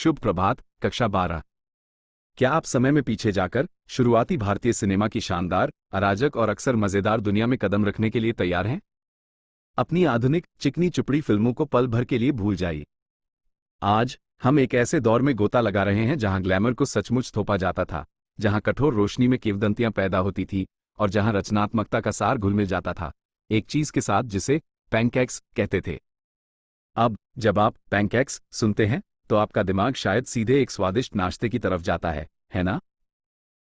शुभ प्रभात, कक्षा 12। क्या आप समय में पीछे जाकर शुरुआती भारतीय सिनेमा की शानदार, अराजक और अक्सर मजेदार दुनिया में कदम रखने के लिए तैयार हैं? अपनी आधुनिक, चिकनी चुपड़ी फिल्मों को पल भर के लिए भूल जाइए। आज हम एक ऐसे दौर में गोता लगा रहे हैं जहां ग्लैमर को सचमुच थोपा जाता था, जहां कठोर रोशनी में किंवदंतियां पैदा होती थी और जहां रचनात्मकता का सार घुल-मिल जाता था एक चीज के साथ जिसे पैनकेक्स कहते थे। अब जब आप पैनकेक्स सुनते हैं तो आपका दिमाग शायद सीधे एक स्वादिष्ट नाश्ते की तरफ जाता है ना?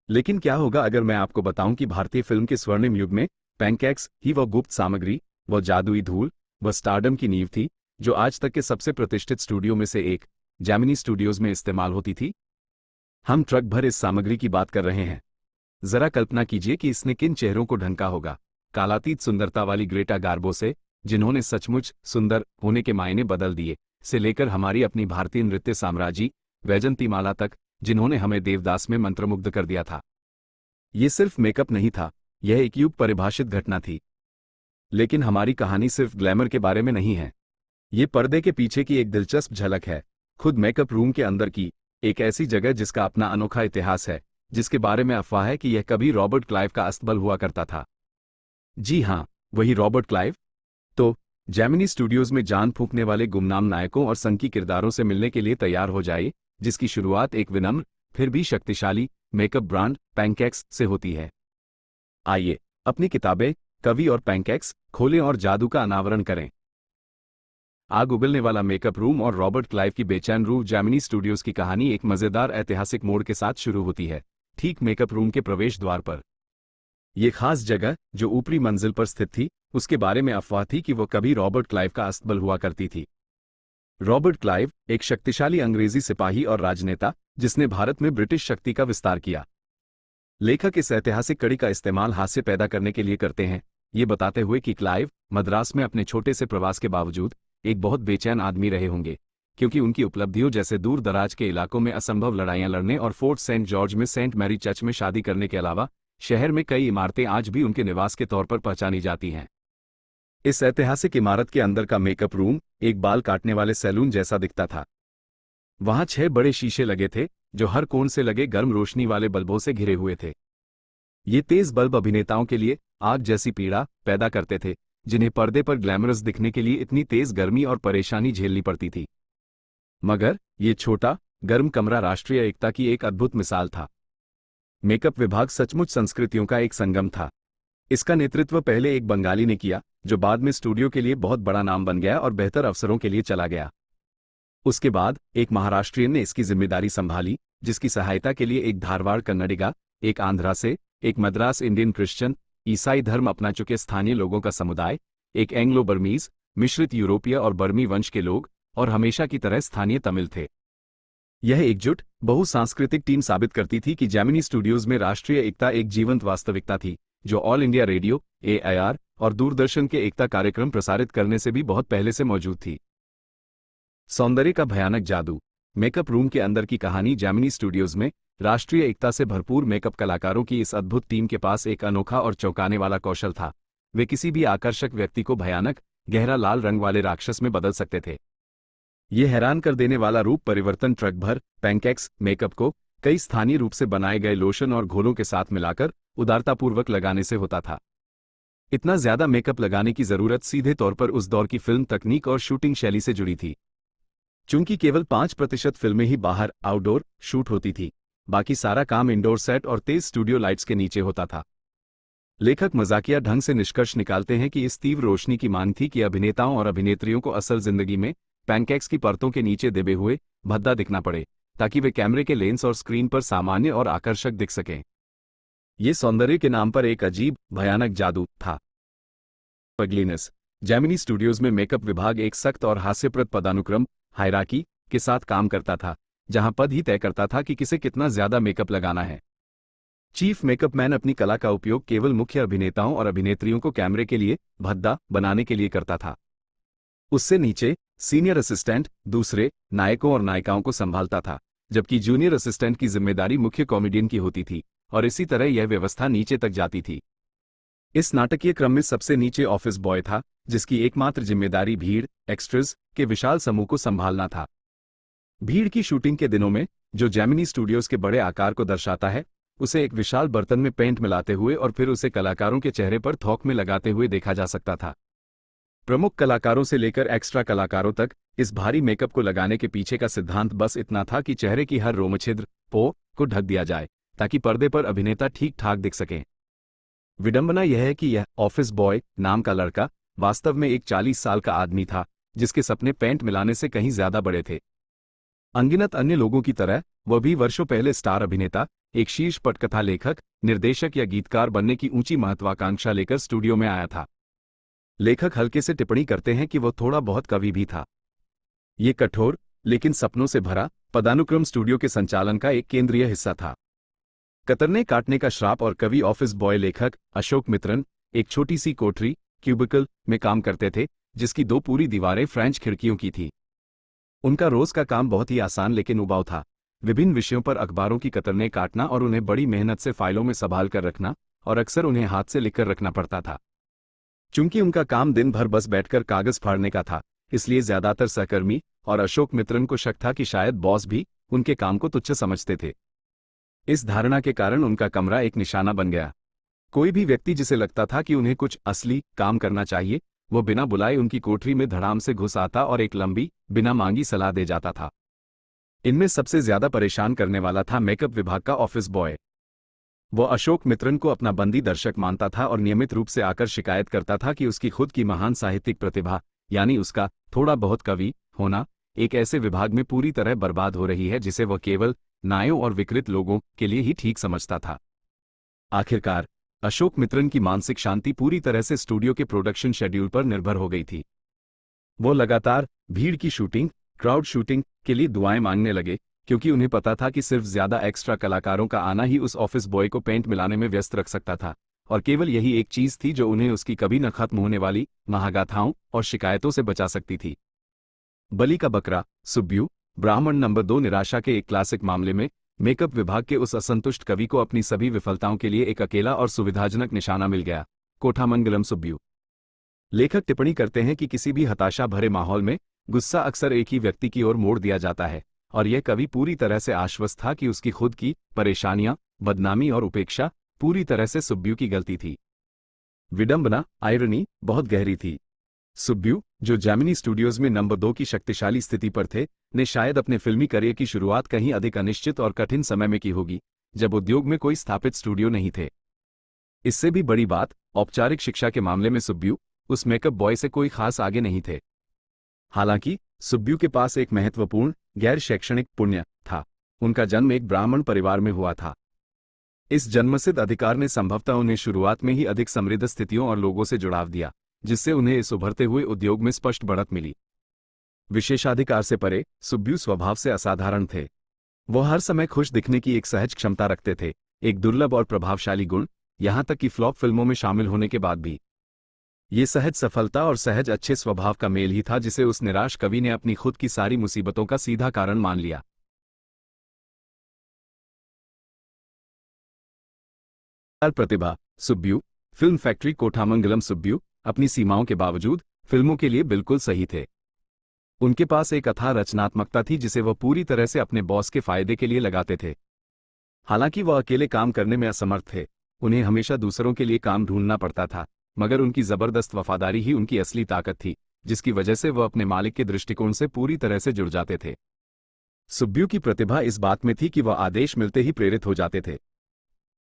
लेकिन क्या होगा अगर मैं आपको बताऊं कि भारतीय फिल्म के स्वर्णिम युग में पैनकेक्स ही वह गुप्त सामग्री, वह जादुई धूल, वह स्टारडम की नींव थी जो आज तक के सबसे प्रतिष्ठित स्टूडियो में से एक, जेमिनी स्टूडियोज में इस्तेमाल होती थी। हम ट्रक भर इस सामग्री की बात कर रहे हैं। जरा कल्पना कीजिए कि इसने किन चेहरों को ढंका होगा। कालातीत सुंदरता वाली ग्रेटा गार्बो से, जिन्होंने सचमुच सुंदर होने के मायने बदल दिए, से लेकर हमारी अपनी भारतीय नृत्य साम्राज्ञी वैजंतीमाला तक, जिन्होंने हमें देवदास में मंत्रमुग्ध कर दिया था। ये सिर्फ मेकअप नहीं था, यह एक युग परिभाषित घटना थी। लेकिन हमारी कहानी सिर्फ ग्लैमर के बारे में नहीं है। ये पर्दे के पीछे की एक दिलचस्प झलक है, खुद मेकअप रूम के अंदर की एक ऐसी जगह जिसका अपना अनोखा इतिहास है, जिसके बारे में अफवाह है कि यह कभी रॉबर्ट क्लाइव का अस्तबल हुआ करता था। जी हाँ, वही रॉबर्ट क्लाइव। तो जेमिनी स्टूडियोज में जान फूंकने वाले गुमनाम नायकों और संकी किरदारों से मिलने के लिए तैयार हो जाइए, जिसकी शुरुआत एक विनम्र फिर भी शक्तिशाली मेकअप ब्रांड पैनकेक्स से होती है। आइए अपनी किताबें, कवि और पैनकेक्स खोलें और जादू का अनावरण करें। आग उगलने वाला मेकअप रूम और रॉबर्ट क्लाइव की बेचैन रूह। जेमिनी स्टूडियोज की कहानी एक मजेदार ऐतिहासिक मोड़ के साथ शुरू होती है, ठीक मेकअप रूम के प्रवेश द्वार पर। यह खास जगह जो ऊपरी मंजिल पर स्थित थी, उसके बारे में अफवाह थी कि वह कभी रॉबर्ट क्लाइव का अस्तबल हुआ करती थी। रॉबर्ट क्लाइव एक शक्तिशाली अंग्रेजी सिपाही और राजनेता, जिसने भारत में ब्रिटिश शक्ति का विस्तार किया। लेखक इस ऐतिहासिक कड़ी का इस्तेमाल हास्य पैदा करने के लिए करते हैं, ये बताते हुए कि क्लाइव मद्रास में अपने छोटे से प्रवास के बावजूद एक बहुत बेचैन आदमी रहे होंगे, क्योंकि उनकी उपलब्धियों जैसे दूर दराज के इलाकों में असंभव लड़ाइयां लड़ने और फोर्ट सेंट जॉर्ज में सेंट मैरी चर्च में शादी करने के अलावा शहर में कई इमारतें आज भी उनके निवास के तौर पर पहचानी जाती हैं। इस ऐतिहासिक इमारत के अंदर का मेकअप रूम एक बाल काटने वाले सैलून जैसा दिखता था। वहां 6 बड़े शीशे लगे थे जो हर कोण से लगे गर्म रोशनी वाले बल्बों से घिरे हुए थे। ये तेज बल्ब अभिनेताओं के लिए आग जैसी पीड़ा पैदा करते थे, जिन्हें पर्दे पर ग्लैमरस दिखने के लिए इतनी तेज गर्मी और परेशानी झेलनी पड़ती थी। मगर ये छोटा, गर्म कमरा राष्ट्रीय एकता की एक अद्भुत मिसाल था। मेकअप विभाग सचमुच संस्कृतियों का एक संगम था। इसका नेतृत्व पहले एक बंगाली ने किया, जो बाद में स्टूडियो के लिए बहुत बड़ा नाम बन गया और बेहतर अवसरों के लिए चला गया। उसके बाद एक महाराष्ट्रियन ने इसकी जिम्मेदारी संभाली, जिसकी सहायता के लिए एक धारवाड़ कन्नडिगा, एक आंध्रा से, एक मद्रास इंडियन क्रिश्चियन, ईसाई धर्म अपना चुके स्थानीय लोगों का समुदाय, एक एंग्लो बर्मीज, मिश्रित यूरोपीय और बर्मी वंश के लोग, और हमेशा की तरह स्थानीय तमिल थे। यह एकजुट, बहुसांस्कृतिक टीम साबित करती थी कि जेमिनी स्टूडियोज में राष्ट्रीय एकता एक जीवंत वास्तविकता थी, जो ऑल इंडिया रेडियो, AIR और दूरदर्शन के एकता कार्यक्रम प्रसारित करने से भी बहुत पहले से मौजूद थी। सौंदर्य का भयानक जादू। मेकअप रूम के अंदर की कहानी। जेमिनी स्टूडियोज में राष्ट्रीय एकता से भरपूर मेकअप कलाकारों की इस अद्भुत टीम के पास एक अनोखा और चौंकाने वाला कौशल था। वे किसी भी आकर्षक व्यक्ति को भयानक, गहरा लाल रंग वाले राक्षस में बदल सकते थे। यह हैरान कर देने वाला रूप परिवर्तन ट्रक भर पैनकेक्स मेकअप को कई स्थानीय रूप से बनाए गए लोशन और घोलों के साथ मिलाकर उदारतापूर्वक लगाने से होता था। इतना ज्यादा मेकअप लगाने की जरूरत सीधे तौर पर उस दौर की फिल्म तकनीक और शूटिंग शैली से जुड़ी थी। चूंकि केवल 5% फिल्में ही बाहर आउटडोर शूट होती थी, बाकी सारा काम इंडोर सेट और तेज स्टूडियो लाइट्स के नीचे होता था। लेखक मजाकिया ढंग से निष्कर्ष निकालते हैं कि इस तीव्र रोशनी की मांग थी कि अभिनेताओं और अभिनेत्रियों को असल जिंदगी में पैनकेक्स की परतों के नीचे दबे हुए भद्दा दिखना पड़े, ताकि वे कैमरे के लेंस और स्क्रीन पर सामान्य और आकर्षक दिख सकें। ये सौंदर्य के नाम पर एक अजीब, भयानक जादू था। अगलीनेस। जेमिनी स्टूडियोज में मेकअप विभाग एक सख्त और हास्यप्रद पदानुक्रम हायरार्की के साथ काम करता था, जहां पद ही तय करता था कि किसे कितना ज्यादा मेकअप लगाना है। चीफ मेकअप मैन अपनी कला का उपयोग केवल मुख्य अभिनेताओं और अभिनेत्रियों को कैमरे के लिए भद्दा बनाने के लिए करता था। उससे नीचे सीनियर असिस्टेंट दूसरे नायकों और नायिकाओं को संभालता था, जबकि जूनियर असिस्टेंट की जिम्मेदारी मुख्य कॉमेडियन की होती थी, और इसी तरह यह व्यवस्था नीचे तक जाती थी। इस नाटकीय क्रम में सबसे नीचे ऑफिस बॉय था, जिसकी एकमात्र जिम्मेदारी भीड़ एक्स्ट्रास के विशाल समूह को संभालना था। भीड़ की शूटिंग के दिनों में, जो जेमिनी स्टूडियोज के बड़े आकार को दर्शाता है, उसे एक विशाल बर्तन में पेंट मिलाते हुए और फिर उसे कलाकारों के चेहरे पर थोक में लगाते हुए देखा जा सकता था। प्रमुख कलाकारों से लेकर एक्स्ट्रा कलाकारों तक इस भारी मेकअप को लगाने के पीछे का सिद्धांत बस इतना था कि चेहरे की हर रोमछिद्र को ढक दिया जाए, ताकि पर्दे पर अभिनेता ठीक ठाक दिख सकें। विडंबना यह है कि यह ऑफिस बॉय नाम का लड़का वास्तव में एक 40 साल का आदमी था, जिसके सपने पेंट मिलाने से कहीं ज्यादा बड़े थे। अनगिनत अन्य लोगों की तरह वह भी वर्षों पहले स्टार अभिनेता, एक शीर्ष पटकथा लेखक, निर्देशक या गीतकार बनने की ऊंची महत्वाकांक्षा लेकर स्टूडियो में आया था। लेखक हल्के से टिप्पणी करते हैं कि वह थोड़ा बहुत कवि भी था। ये कठोर लेकिन सपनों से भरा पदानुक्रम स्टूडियो के संचालन का एक केंद्रीय हिस्सा था। कतरने काटने का श्राप और कवि ऑफिस बॉय लेखक अशोक मित्रन एक छोटी सी कोठरी क्यूबिकल में काम करते थे, जिसकी 2 पूरी दीवारें फ्रेंच खिड़कियों की थी। उनका रोज का काम बहुत ही आसान लेकिन उबाऊ था। विभिन्न विषयों पर अखबारों की कतरने काटना और उन्हें बड़ी मेहनत से फाइलों में संभाल कर रखना, और अक्सर उन्हें हाथ से लिखकर रखना पड़ता था। चूंकि उनका काम दिन भर बस बैठकर कागज फाड़ने का था, इसलिए ज्यादातर सहकर्मी और अशोक मित्रन को शक था कि शायद बॉस भी उनके काम को तुच्छ समझते थे। इस धारणा के कारण उनका कमरा एक निशाना बन गया। कोई भी व्यक्ति जिसे लगता था कि उन्हें कुछ असली काम करना चाहिए, वो बिना बुलाए उनकी कोठरी में धड़ाम से घुस आता और एक लंबी, बिना मांगी सलाह दे जाता था। इनमें सबसे ज्यादा परेशान करने वाला था मेकअप विभाग का ऑफिस बॉय। वो अशोक मित्रन को अपना बंदी दर्शक मानता था और नियमित रूप से आकर शिकायत करता था कि उसकी खुद की महान साहित्यिक प्रतिभा, यानी उसका थोड़ा बहुत कवि होना, एक ऐसे विभाग में पूरी तरह बर्बाद हो रही है जिसे वह केवल नायों और विकृत लोगों के लिए ही ठीक समझता था। आखिरकार अशोक मित्रन की मानसिक शांति पूरी तरह से स्टूडियो के प्रोडक्शन शेड्यूल पर निर्भर हो गई थी। वो लगातार भीड़ की शूटिंग, क्राउड शूटिंग के लिए दुआएं मांगने लगे, क्योंकि उन्हें पता था कि सिर्फ ज्यादा एक्स्ट्रा कलाकारों का आना ही उस ऑफिस बॉय को पेंट मिलाने में व्यस्त रख सकता था, और केवल यही एक चीज थी जो उन्हें उसकी कभी न खत्म होने वाली महागाथाओं और शिकायतों से बचा सकती थी। बलि का बकरा, सुब्बू, ब्राह्मण नंबर 2 निराशा के एक क्लासिक मामले में मेकअप विभाग के उस असंतुष्ट कवि को अपनी सभी विफलताओं के लिए एक अकेला और सुविधाजनक निशाना मिल गया, कोठामंगलम सुब्बू। लेखक टिप्पणी करते हैं कि किसी भी हताशा भरे माहौल में गुस्सा अक्सर एक ही व्यक्ति की ओर मोड़ दिया जाता है, और यह कवि पूरी तरह से आश्वस्त था कि उसकी खुद की परेशानियां, बदनामी और उपेक्षा पूरी तरह से सुब्बू की गलती थी। विडंबना, आयरनी, बहुत गहरी थी। सुब्बू, जो जेमिनी स्टूडियोज में नंबर 2 की शक्तिशाली स्थिति पर थे, ने शायद अपने फिल्मी करियर की शुरुआत कहीं अधिक अनिश्चित और कठिन समय में की होगी, जब उद्योग में कोई स्थापित स्टूडियो नहीं थे। इससे भी बड़ी बात, औपचारिक शिक्षा के मामले में सुब्बू उस मेकअप बॉय से कोई खास आगे नहीं थे। हालांकि सुब्बू के पास एक महत्वपूर्ण गैर शैक्षणिक पुण्य था। उनका जन्म एक ब्राह्मण परिवार में हुआ था। इस जन्मसिद्ध अधिकार ने संभवतः उन्हें शुरुआत में ही अधिक समृद्ध स्थितियों और लोगों से जुड़ाव दिया, जिससे उन्हें इस उभरते हुए उद्योग में स्पष्ट बढ़त मिली। विशेषाधिकार से परे, सुब्बू स्वभाव से असाधारण थे। वो हर समय खुश दिखने की एक सहज क्षमता रखते थे, एक दुर्लभ और प्रभावशाली गुण, यहां तक कि फ्लॉप फिल्मों में शामिल होने के बाद भी। ये सहज सफलता और सहज अच्छे स्वभाव का मेल ही था जिसे उस निराश कवि ने अपनी खुद की सारी मुसीबतों का सीधा कारण मान लिया। प्रतिभा, सुब्बू, फिल्म फैक्ट्री कोठामंगलम सुब्बू अपनी सीमाओं के बावजूद फिल्मों के लिए बिल्कुल सही थे। उनके पास एक अथाह रचनात्मकता थी जिसे वह पूरी तरह से अपने बॉस के फायदे के लिए लगाते थे। हालांकि वह अकेले काम करने में असमर्थ थे, उन्हें हमेशा दूसरों के लिए काम ढूंढना पड़ता था, मगर उनकी जबरदस्त वफादारी ही उनकी असली ताकत थी, जिसकी वजह से वह अपने मालिक के दृष्टिकोण से पूरी तरह से जुड़ जाते थे। सुब्बू की प्रतिभा इस बात में थी कि वह आदेश मिलते ही प्रेरित हो जाते थे।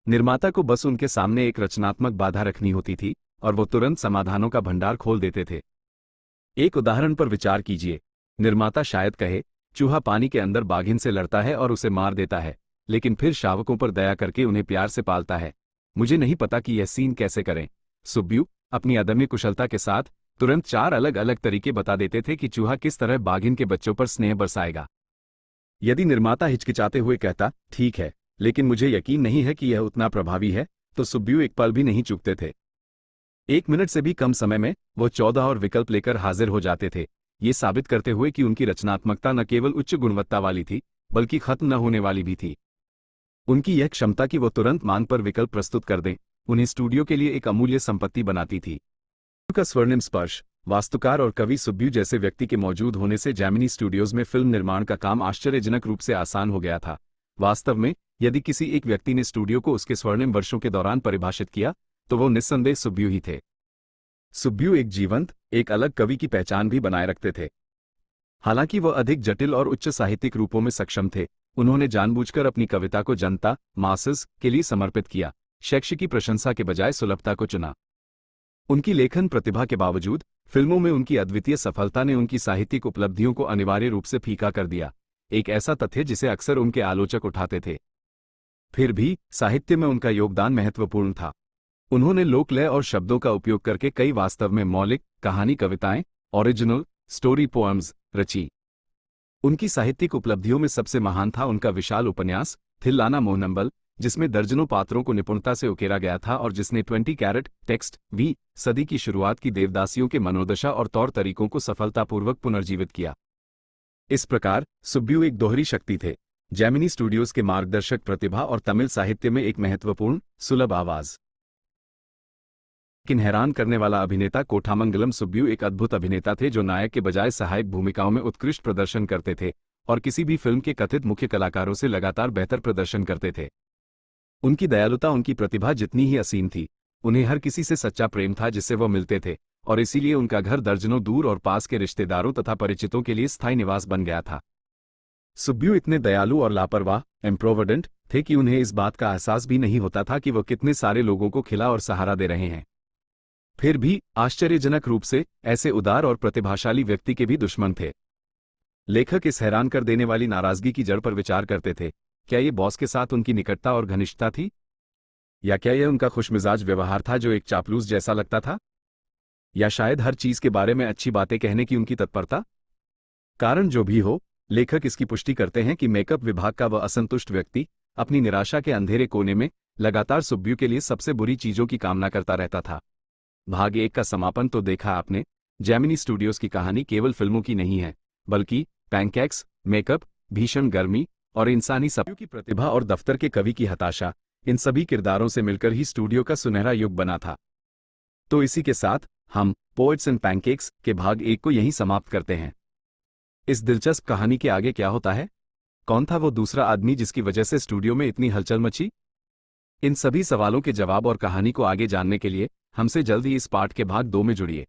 निर्माता को बस उनके सामने एक रचनात्मक बाधा रखनी होती थी और वो तुरंत समाधानों का भंडार खोल देते थे। एक उदाहरण पर विचार कीजिए। निर्माता शायद कहे, चूहा पानी के अंदर बाघिन से लड़ता है और उसे मार देता है, लेकिन फिर शावकों पर दया करके उन्हें प्यार से पालता है। मुझे नहीं पता कि यह सीन कैसे करें। सुब्बू अपनी अदम्य कुशलता के साथ तुरंत 4 अलग अलग तरीके बता देते थे कि चूहा किस तरह बाघिन के बच्चों पर स्नेह बरसाएगा। यदि निर्माता हिचकिचाते हुए कहता, ठीक है, लेकिन मुझे यकीन नहीं है कि यह उतना प्रभावी है, तो सुब्बू एक पल भी नहीं चूकते थे। 1 मिनट से भी कम समय में वो 14 और विकल्प लेकर हाजिर हो जाते थे, ये साबित करते हुए कि उनकी रचनात्मकता न केवल उच्च गुणवत्ता वाली थी, बल्कि खत्म न होने वाली भी थी। उनकी यह क्षमता कि वो तुरंत मांग पर विकल्प प्रस्तुत कर दें, उन्हें स्टूडियो के लिए एक अमूल्य संपत्ति बनाती थी। का स्वर्णिम स्पर्श, वास्तुकार और कवि सुब्बू जैसे व्यक्ति के मौजूद होने से जेमिनी स्टूडियोज में फिल्म निर्माण का काम आश्चर्यजनक रूप से आसान हो गया था। वास्तव में, यदि किसी एक व्यक्ति ने स्टूडियो को उसके स्वर्णिम वर्षों के दौरान परिभाषित किया, तो वो निस्संदेह सुब्बू ही थे। सुब्बू एक जीवंत, एक अलग कवि की पहचान भी बनाए रखते थे। हालांकि वह अधिक जटिल और उच्च साहित्यिक रूपों में सक्षम थे, उन्होंने जानबूझकर अपनी कविता को जनता, मासेस के लिए समर्पित किया, शैक्षिक की प्रशंसा के बजाय सुलभता को चुना। उनकी लेखन प्रतिभा के बावजूद फिल्मों में उनकी अद्वितीय सफलता ने उनकी साहित्यिक उपलब्धियों को अनिवार्य रूप से फीका कर दिया, एक ऐसा तथ्य जिसे अक्सर उनके आलोचक उठाते थे। फिर भी साहित्य में उनका योगदान महत्वपूर्ण था। उन्होंने लोकलय और शब्दों का उपयोग करके कई वास्तव में मौलिक कहानी कविताएं, ओरिजिनल स्टोरी पोएम्स रची। उनकी साहित्यिक उपलब्धियों में सबसे महान था उनका विशाल उपन्यास थिल्लाना मोहनंबल, जिसमें दर्जनों पात्रों को निपुणता से उकेरा गया था और जिसने 20 कैरेट टेक्स्ट वी सदी की शुरुआत की देवदासियों के मनोदशा और तौर तरीकों को सफलतापूर्वक पुनर्जीवित किया। इस प्रकार सुब्बू एक दोहरी शक्ति थे, जेमिनी स्टूडियोज के मार्गदर्शक प्रतिभा और तमिल साहित्य में एक महत्वपूर्ण, सुलभ आवाज। लेकिन हैरान करने वाला अभिनेता कोठामंगलम सुब्बू एक अद्भुत अभिनेता थे जो नायक के बजाय सहायक भूमिकाओं में उत्कृष्ट प्रदर्शन करते थे और किसी भी फिल्म के कथित मुख्य कलाकारों से लगातार बेहतर प्रदर्शन करते थे। उनकी दयालुता उनकी प्रतिभा जितनी ही असीम थी, उन्हें हर किसी से सच्चा प्रेम था जिससे वह मिलते थे, और इसीलिए उनका घर दर्जनों दूर और पास के रिश्तेदारों तथा परिचितों के लिए स्थायी निवास बन गया था। सुब्बू इतने दयालु और लापरवाह इम्प्रोविडेंट थे कि उन्हें इस बात का एहसास भी नहीं होता था कि वह कितने सारे लोगों को खिला और सहारा दे रहे हैं। फिर भी आश्चर्यजनक रूप से ऐसे उदार और प्रतिभाशाली व्यक्ति के भी दुश्मन थे। लेखक इस हैरान कर देने वाली नाराजगी की जड़ पर विचार करते थे। क्या ये बॉस के साथ उनकी निकटता और घनिष्ठता थी, या क्या यह उनका खुशमिजाज व्यवहार था जो एक चापलूस जैसा लगता था, या शायद हर चीज के बारे में अच्छी बातें कहने की उनकी तत्परता? कारण जो भी हो, लेखक इसकी पुष्टि करते हैं कि मेकअप विभाग का वह असंतुष्ट व्यक्ति अपनी निराशा के अंधेरे कोने में लगातार सुब्बू के लिए सबसे बुरी चीजों की कामना करता रहता था। भाग 1 का समापन तो देखा आपने। जेमिनी स्टूडियोज की कहानी केवल फिल्मों की नहीं है, बल्कि पैनकेक्स, मेकअप, भीषण गर्मी और इंसानी सपनों की प्रतिभा और दफ्तर के कवि की हताशा, इन सभी किरदारों से मिलकर ही स्टूडियो का सुनहरा युग बना था। तो इसी के साथ हम पोएट्स एंड पैनकेक्स के भाग 1 को यहीं समाप्त करते हैं। इस दिलचस्प कहानी के आगे क्या होता है? कौन था वो दूसरा आदमी जिसकी वजह से स्टूडियो में इतनी हलचल मची? इन सभी सवालों के जवाब और कहानी को आगे जानने के लिए हमसे जल्द ही इस पार्ट के भाग 2 में जुड़िए।